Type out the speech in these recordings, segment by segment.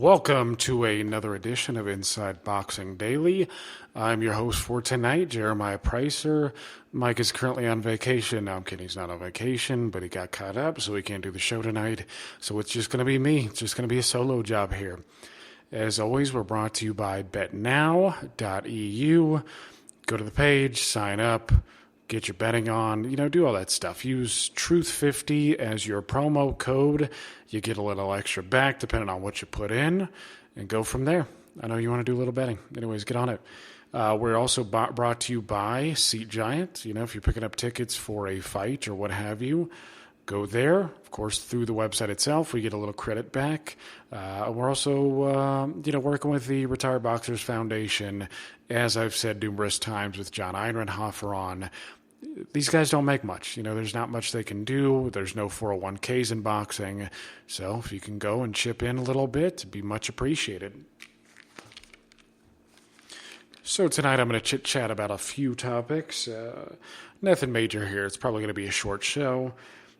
Welcome to another edition of Inside Boxing Daily. I'm your host for tonight, Jeremiah Preisser. Mike is currently on vacation. No, I'm kidding, he's not on vacation, but he got caught up, so he can't do the show tonight. So it's just going to be me. It's just going to be a solo job here. As always, we're brought to you by betnow.eu. Go to the page, sign up, get your betting on, do all that stuff. Use Truth50 as your promo code. You get a little extra back depending on what you put in, and go from there. I know you want to do a little betting. Anyways, get on it. We're also brought to you by Seat Giant. If you're picking up tickets for a fight or what have you, go there. Of course, through the website itself, we get a little credit back. We're also, working with the Retired Boxers Foundation, as I've said numerous times with John Einrenhofer on. These guys don't make much. There's not much they can do. There's no 401ks in boxing. So if you can go and chip in a little bit, it'd be much appreciated. So tonight I'm going to chit-chat about a few topics. Nothing major here. It's probably going to be a short show.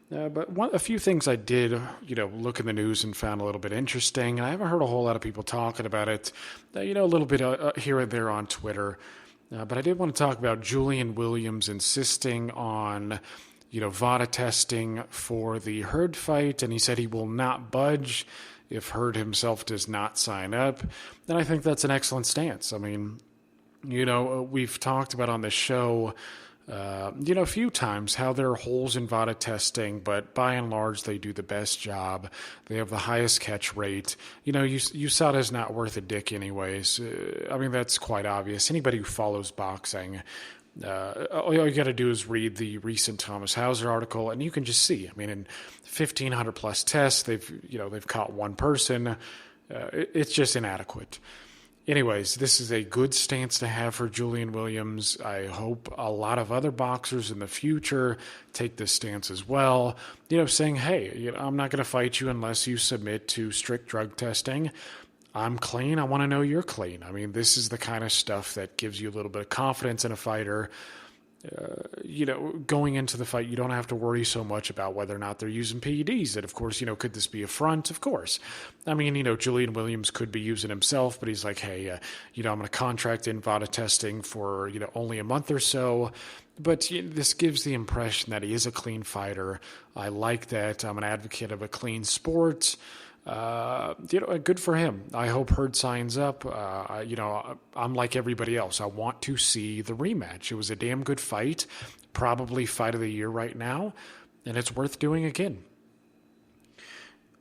But a few things I did, look in the news and found a little bit interesting. And I haven't heard a whole lot of people talking about it, a little bit here and there on Twitter. But I did want to talk about Julian Williams insisting on, VADA testing for the Hurd fight, and he said he will not budge if Hurd himself does not sign up. And I think that's an excellent stance. I mean, we've talked about on this show, a few times how there are holes in VADA testing, but by and large, they do the best job. They have the highest catch rate. USADA is not worth a dick anyways. That's quite obvious. Anybody who follows boxing, all you got to do is read the recent Thomas Hauser article, and you can just see. In 1,500 plus tests, they've caught one person. It's just inadequate. Anyways, this is a good stance to have for Julian Williams. I hope a lot of other boxers in the future take this stance as well. Saying, hey, I'm not going to fight you unless you submit to strict drug testing. I'm clean. I want to know you're clean. This is the kind of stuff that gives you a little bit of confidence in a fighter. Going into the fight, you don't have to worry so much about whether or not they're using PEDs. And of course, could this be a front? Of course. Julian Williams could be using himself, but he's like, hey, I'm going to contract in VADA testing for, only a month or so. But this gives the impression that he is a clean fighter. I like that. I'm an advocate of a clean sport. Good for him. I hope Hurd signs up. I'm like everybody else. I want to see the rematch. It was a damn good fight, probably fight of the year right now, and it's worth doing again.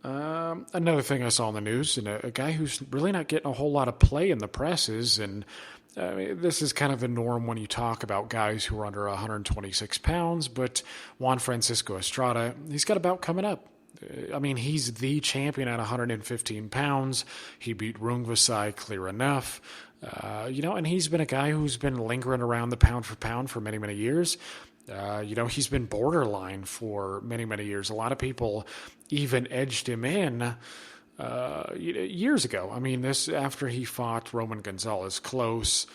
Another thing I saw in the news, and a guy who's really not getting a whole lot of play in the press is, and this is kind of the norm when you talk about guys who are under 126 pounds, but Juan Francisco Estrada, he's got a bout coming up. He's the champion at 115 pounds. He beat Rungvisai clear enough. And he's been a guy who's been lingering around the pound for pound for many, many years. He's been borderline for many, many years. A lot of people even edged him in years ago. This after he fought Roman Gonzalez close.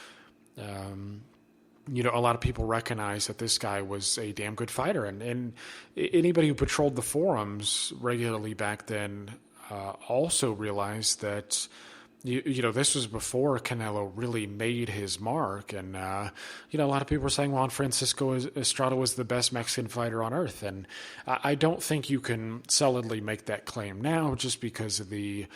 A lot of people recognize that this guy was a damn good fighter. And anybody who patrolled the forums regularly back then also realized that, this was before Canelo really made his mark. And, a lot of people were saying Juan Francisco Estrada was the best Mexican fighter on earth. And I don't think you can solidly make that claim now just because of the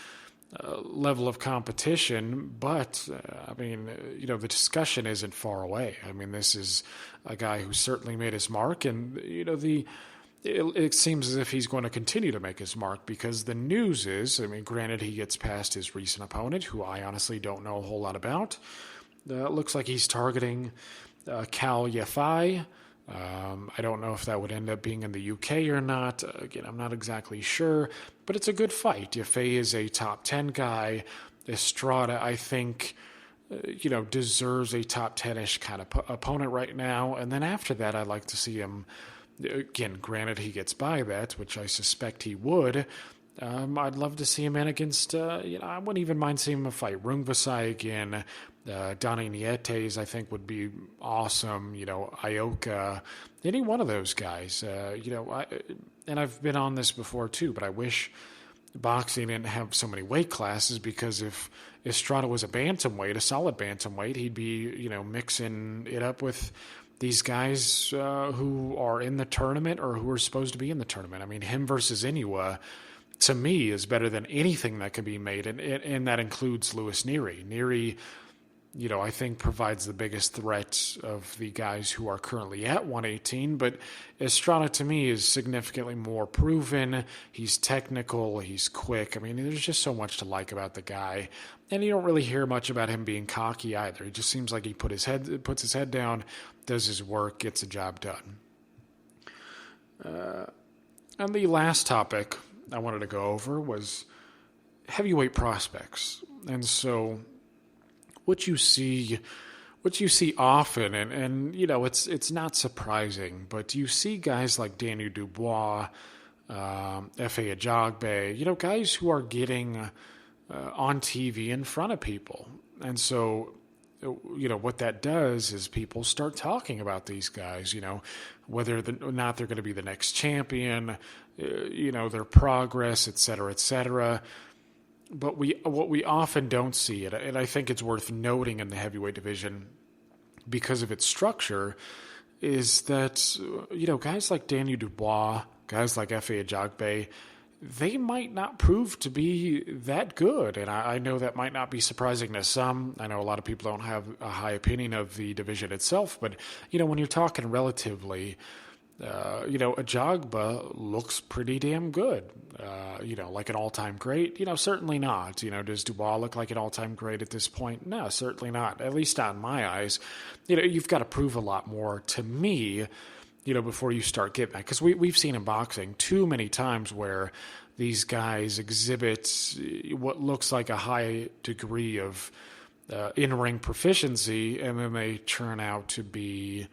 level of competition, but the discussion isn't far away. This is a guy who certainly made his mark, and it seems as if he's going to continue to make his mark because the news is, granted he gets past his recent opponent, who I honestly don't know a whole lot about. It looks like he's targeting Yafai. I don't know if that would end up being in the UK or not. Again, I'm not exactly sure, but it's a good fight. Yafai is a top 10 guy. Estrada, I think, deserves a top 10-ish kind of opponent right now. And then after that, I'd like to see him, again, granted he gets by that, which I suspect he would. I'd love to see him in against, I wouldn't even mind seeing him fight Rungvisai again. Donnie Nietes, I think, would be awesome. Ioka, any one of those guys. And I've been on this before too, but I wish boxing didn't have so many weight classes, because if Estrada was a bantamweight, a solid bantamweight, he'd be, mixing it up with these guys who are in the tournament or who are supposed to be in the tournament. I mean, him versus Inoue, to me, is better than anything that can be made, and that includes Luis Nery. Nery, I think provides the biggest threat of the guys who are currently at 118, but Estrada to me is significantly more proven. He's technical, he's quick. I mean, there's just so much to like about the guy, and you don't really hear much about him being cocky either. He just seems like he puts his head down, does his work, gets the job done. And the last topic I wanted to go over was heavyweight prospects. And so what you see often, and it's not surprising, but you see guys like Daniel Dubois, Efe Ajagbe, guys who are getting on TV in front of people. And so, what that does is people start talking about these guys, whether or not they're going to be the next champion, their progress, et cetera, et cetera. But what we often don't see, and I think it's worth noting in the heavyweight division because of its structure, is that, guys like Daniel Dubois, guys like Efe Ajagbe, they might not prove to be that good. And I know that might not be surprising to some. I know a lot of people don't have a high opinion of the division itself, but, when you're talking relatively, Ajagba looks pretty damn good. Like an all-time great? Certainly not. Does Dubois look like an all-time great at this point? No, certainly not. At least not in my eyes. You've got to prove a lot more to me, before you start getting that. Because we've seen in boxing too many times where these guys exhibit what looks like a high degree of in-ring proficiency, and then they turn out to be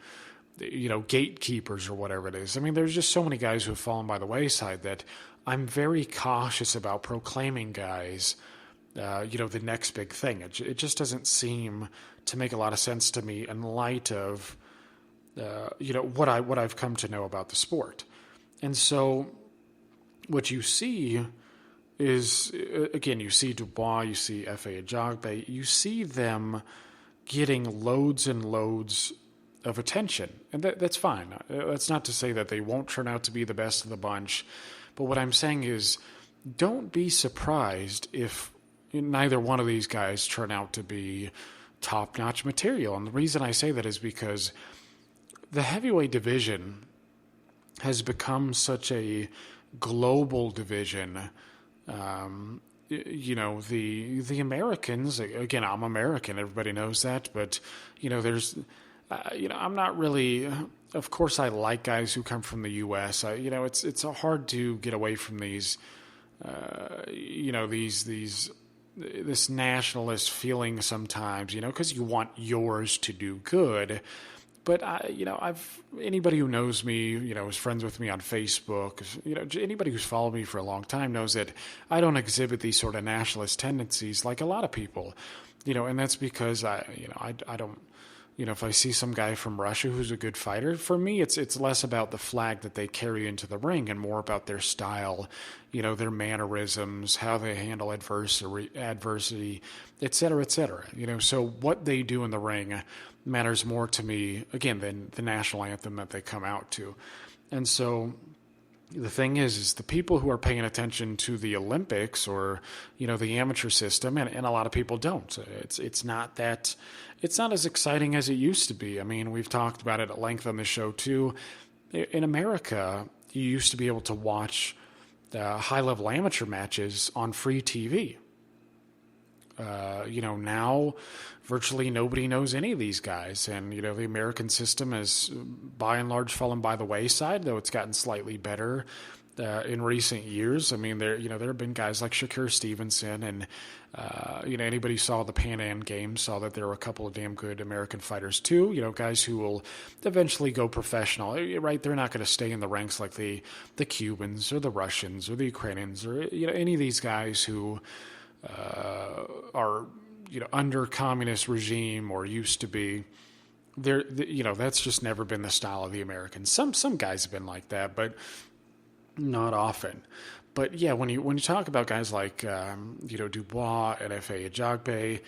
gatekeepers or whatever it is. I mean, there's just so many guys who have fallen by the wayside that I'm very cautious about proclaiming guys, the next big thing. It just doesn't seem to make a lot of sense to me in light of, what I've come to know about the sport. And so what you see is, again, you see Dubois, you see Efe Ajagbe, you see them getting loads and loads of attention. And that's fine. That's not to say that they won't turn out to be the best of the bunch. But what I'm saying is, don't be surprised if neither one of these guys turn out to be top-notch material. And the reason I say that is because the heavyweight division has become such a global division. The Americans, again, I'm American, everybody knows that, but, there's... I'm not really. Of course, I like guys who come from the U.S. It's hard to get away from these, this nationalist feeling sometimes, because you want yours to do good. But anybody who knows me, is friends with me on Facebook, anybody who's followed me for a long time knows that I don't exhibit these sort of nationalist tendencies like a lot of people, and that's because I don't. If I see some guy from Russia who's a good fighter, for me, it's less about the flag that they carry into the ring and more about their style, their mannerisms, how they handle adversity, et cetera, et cetera. So what they do in the ring matters more to me, again, than the national anthem that they come out to. And so the thing is the people who are paying attention to the Olympics or, the amateur system, and a lot of people don't. It's not as exciting as it used to be. I mean, we've talked about it at length on the show too. In America, you used to be able to watch high-level amateur matches on free TV. Now virtually nobody knows any of these guys. And, the American system has by and large fallen by the wayside, though it's gotten slightly better in recent years. I mean, there have been guys like Shakur Stevenson and, anybody who saw the Pan Am Games saw that there were a couple of damn good American fighters too, guys who will eventually go professional, right? They're not going to stay in the ranks like the Cubans or the Russians or the Ukrainians or, any of these guys who are, under communist regime or used to be. That's just never been the style of the Americans. Some guys have been like that, but not often. But yeah, when you talk about guys like Dubois and Estrada-Yafai,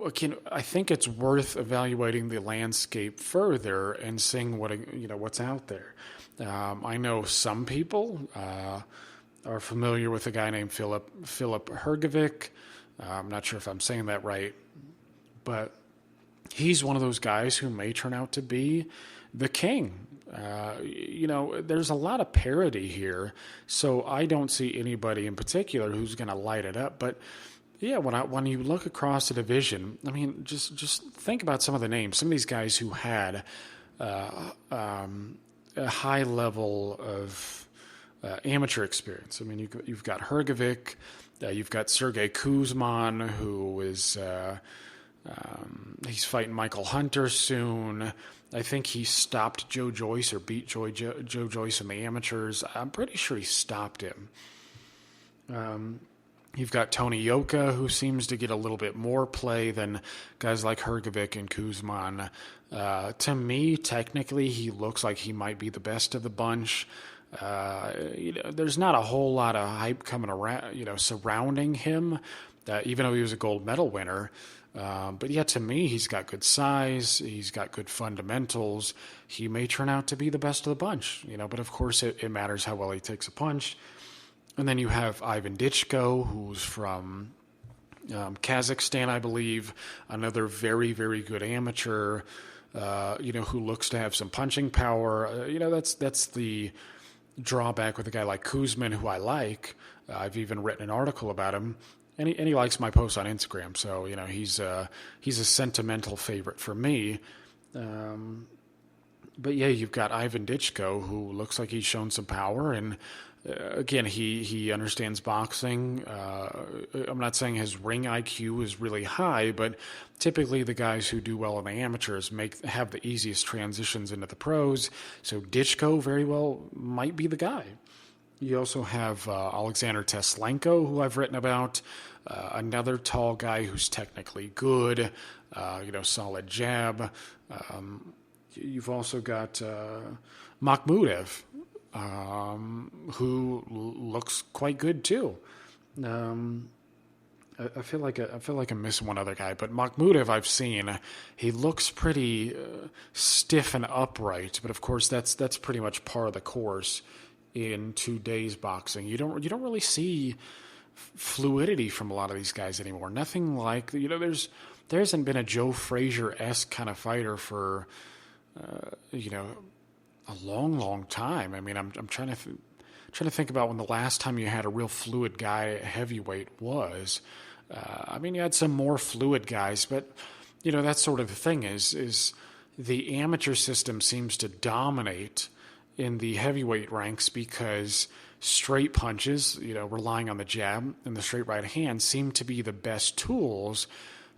again, I think it's worth evaluating the landscape further and seeing what's out there. I know some people are familiar with a guy named Philip Hergovic. I'm not sure if I'm saying that right, but he's one of those guys who may turn out to be the king. There's a lot of parity here, so I don't see anybody in particular who's going to light it up. But yeah, when you look across the division, I mean, just think about some of the names. Some of these guys who had a high level of amateur experience. I mean, you've got Hergovic, you've got Sergey Kuzman, who is he's fighting Michael Hunter soon. I think he stopped Joe Joyce or beat Joe Joyce in the amateurs. I'm pretty sure he stopped him. You've got Tony Yoka, who seems to get a little bit more play than guys like Hergovic and Kuzman. To me, technically, he looks like he might be the best of the bunch. There's not a whole lot of hype coming around, surrounding him, even though he was a gold medal winner. But yeah, to me, he's got good size. He's got good fundamentals. He may turn out to be the best of the bunch, but of course it matters how well he takes a punch. And then you have Ivan Dichko, who's from Kazakhstan, I believe, another very, very good amateur, who looks to have some punching power. That's the drawback with a guy like Kuzman, who I like. I've even written an article about him. And he likes my posts on Instagram, so he's a sentimental favorite for me. But yeah, you've got Ivan Dichko, who looks like he's shown some power, and again, he understands boxing. I'm not saying his ring IQ is really high, but typically the guys who do well in the amateurs have the easiest transitions into the pros. So Dichko very well might be the guy. You also have Alexander Teslenko, who I've written about, another tall guy who's technically good, solid jab. You've also got Makhmudev, who looks quite good too. I feel like I'm missing one other guy, but Makhmudev I've seen. He looks pretty stiff and upright, but of course that's pretty much par of the course in today's boxing. You don't really see fluidity from a lot of these guys anymore. Nothing like there hasn't been a Joe Frazier-esque kind of fighter for a long time. I mean, I'm trying to think about when the last time you had a real fluid guy at heavyweight was. You had some more fluid guys, but that sort of the thing is the amateur system seems to dominate in the heavyweight ranks because straight punches, relying on the jab and the straight right hand, seem to be the best tools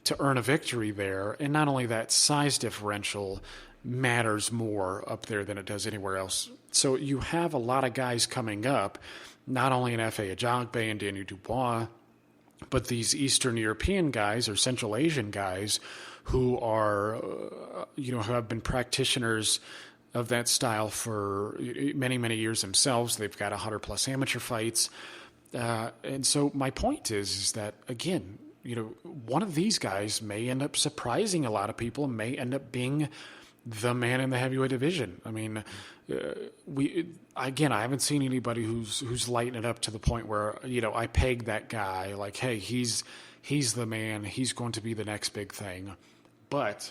to earn a victory there. And not only that, size differential matters more up there than it does anywhere else. So you have a lot of guys coming up, not only in Estrada-Yafai and Daniel Dubois, but these Eastern European guys or Central Asian guys who are, who have been practitioners of that style for many, many years themselves. They've got 100+ amateur fights. And so my point is that, again, one of these guys may end up surprising a lot of people and may end up being the man in the heavyweight division. I mean, I haven't seen anybody who's lighting it up to the point where, I peg that guy like, hey, he's the man. He's going to be the next big thing. But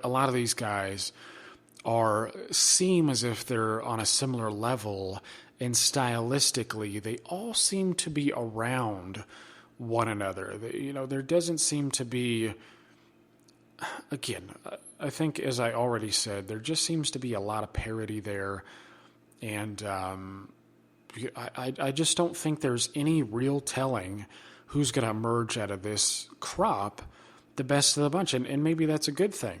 a lot of these guys seem as if they're on a similar level, and stylistically, they all seem to be around one another. There doesn't seem to be, again, I think, as I already said, there just seems to be a lot of parity there, and I just don't think there's any real telling who's going to emerge out of this crop the best of the bunch. And maybe that's a good thing,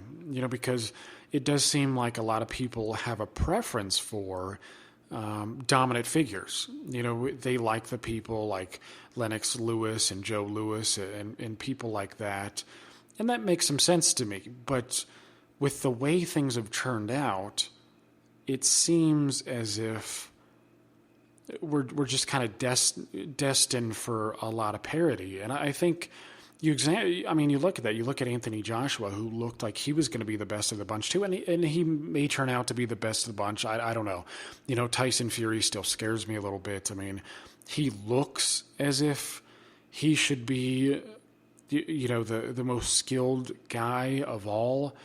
because it does seem like a lot of people have a preference for dominant figures. They like the people like Lennox Lewis and Joe Lewis and people like that. And that makes some sense to me. But with the way things have turned out, it seems as if we're just kind of destined for a lot of parity. And I think you look at that. You look at Anthony Joshua, who looked like he was going to be the best of the bunch too, and he may turn out to be the best of the bunch. I don't know. Tyson Fury still scares me a little bit. I mean, he looks as if he should be, the most skilled guy of all.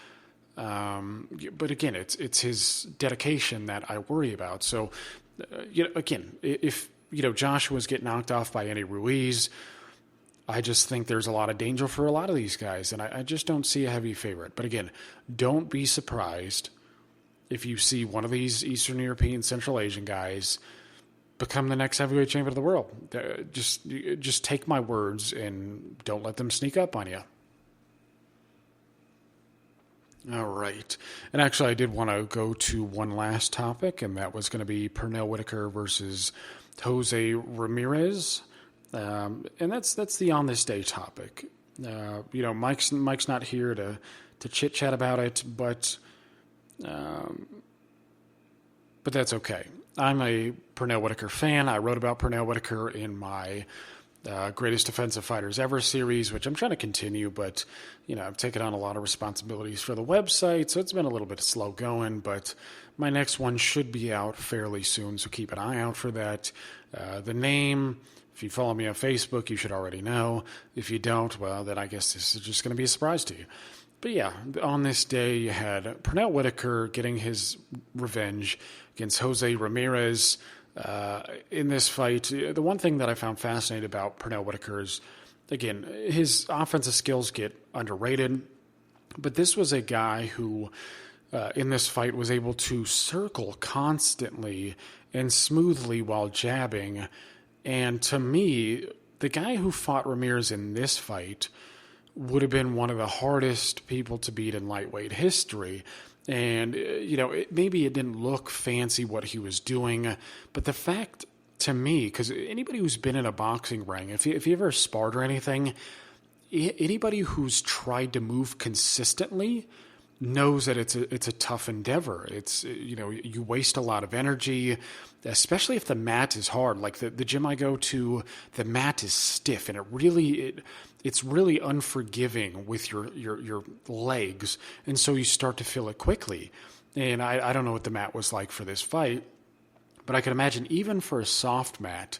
But again, it's his dedication that I worry about. So, again, if Joshua's get knocked off by Andy Ruiz, I just think there's a lot of danger for a lot of these guys, and I just don't see a heavy favorite. But again, don't be surprised if you see one of these Eastern European, Central Asian guys become the next heavyweight champion of the world. Just take my words and don't let them sneak up on you. All right. And actually, I did want to go to one last topic, and that was going to be Pernell Whitaker versus Jose Ramirez. And that's the on this day topic. Mike's not here to chit chat about it, but that's okay. I'm a Pernell Whitaker fan. I wrote about Pernell Whitaker in my Greatest Defensive Fighters Ever series, which I'm trying to continue, but I've taken on a lot of responsibilities for the website, so it's been a little bit slow going, but my next one should be out fairly soon, so keep an eye out for that. The name, if you follow me on Facebook, you should already know. If you don't, well, then I guess this is just going to be a surprise to you. But yeah, on this day, you had Pernell Whitaker getting his revenge against Jose Ramirez. In this fight, the one thing that I found fascinating about Pernell Whitaker is, again, his offensive skills get underrated, but this was a guy who, in this fight, was able to circle constantly and smoothly while jabbing. And to me, the guy who fought Ramirez in this fight would have been one of the hardest people to beat in lightweight history. And, maybe it didn't look fancy what he was doing, but the fact to me, because anybody who's been in a boxing ring, if you ever sparred or anything, anybody who's tried to move consistently knows that it's a tough endeavor. It's, you waste a lot of energy, especially if the mat is hard. Like the gym I go to, the mat is stiff, and it's really unforgiving with your legs, and so you start to feel it quickly. And I don't know what the mat was like for this fight, but I can imagine even for a soft mat,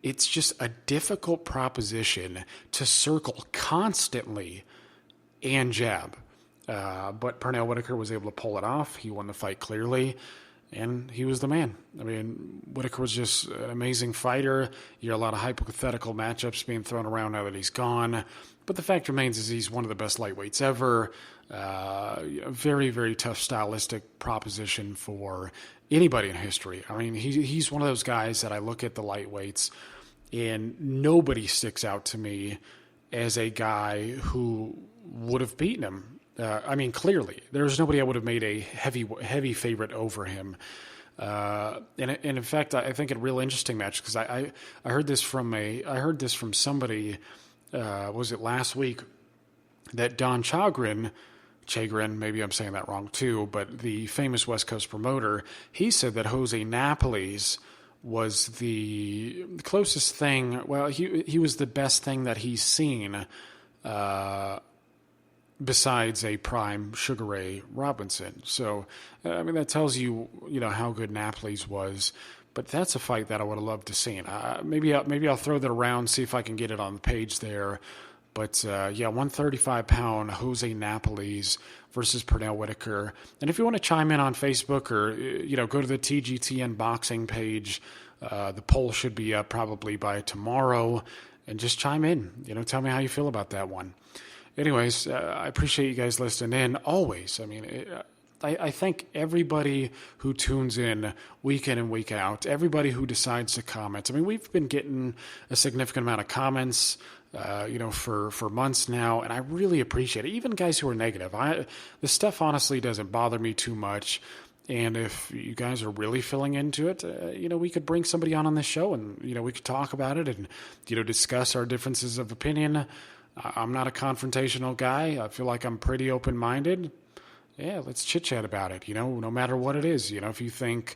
it's just a difficult proposition to circle constantly and jab. But Pernell Whitaker was able to pull it off. He won the fight clearly, and he was the man. I mean, Whitaker was just an amazing fighter. You hear a lot of hypothetical matchups being thrown around now that he's gone. But the fact remains is he's one of the best lightweights ever. Very, very tough stylistic proposition for anybody in history. I mean, he's one of those guys that I look at the lightweights, and nobody sticks out to me as a guy who would have beaten him. Clearly, there's nobody I would have made a heavy favorite over him. And in fact, I think a real interesting match, because I heard this from somebody. Was it last week that Don Chagrin, maybe I'm saying that wrong too, but the famous West Coast promoter, he said that Jose Napoli's was the closest thing. Well, he was the best thing that he's seen. Besides a prime Sugar Ray Robinson. So, that tells you, how good Napoli's was. But that's a fight that I would have loved to see. Maybe I'll throw that around, see if I can get it on the page there. But, 135-pound Jose Napoli's versus Pernell Whitaker. And if you want to chime in on Facebook or, go to the TGTN boxing page, the poll should be up probably by tomorrow. And just chime in. Tell me how you feel about that one. Anyways, I appreciate you guys listening in always. I thank everybody who tunes in week in and week out, everybody who decides to comment. We've been getting a significant amount of comments, for months now, and I really appreciate it. Even guys who are negative. The stuff honestly doesn't bother me too much. And if you guys are really filling into it, we could bring somebody on this show and, we could talk about it and, discuss our differences of opinion. I'm not a confrontational guy. I feel like I'm pretty open-minded. yeah, let's chit-chat about it, no matter what it is. If you think,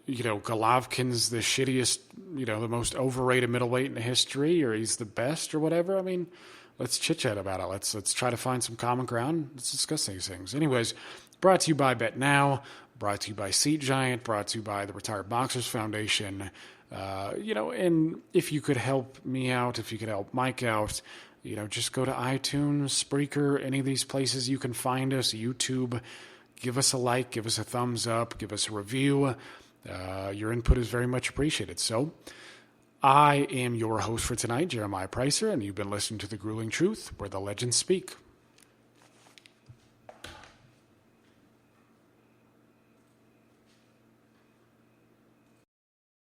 Golovkin's the shittiest, the most overrated middleweight in history, or he's the best or whatever, let's chit-chat about it. Let's try to find some common ground. Let's discuss these things. Anyways, brought to you by Bet Now, brought to you by Seat Giant, brought to you by the Retired Boxers Foundation. And if you could help me out, if you could help Mike out, just go to iTunes, Spreaker, any of these places you can find us, YouTube. Give us a like, give us a thumbs up, give us a review. Your input is very much appreciated. So, I am your host for tonight, Jeremiah Preisser, and you've been listening to The Grueling Truth, where the legends speak.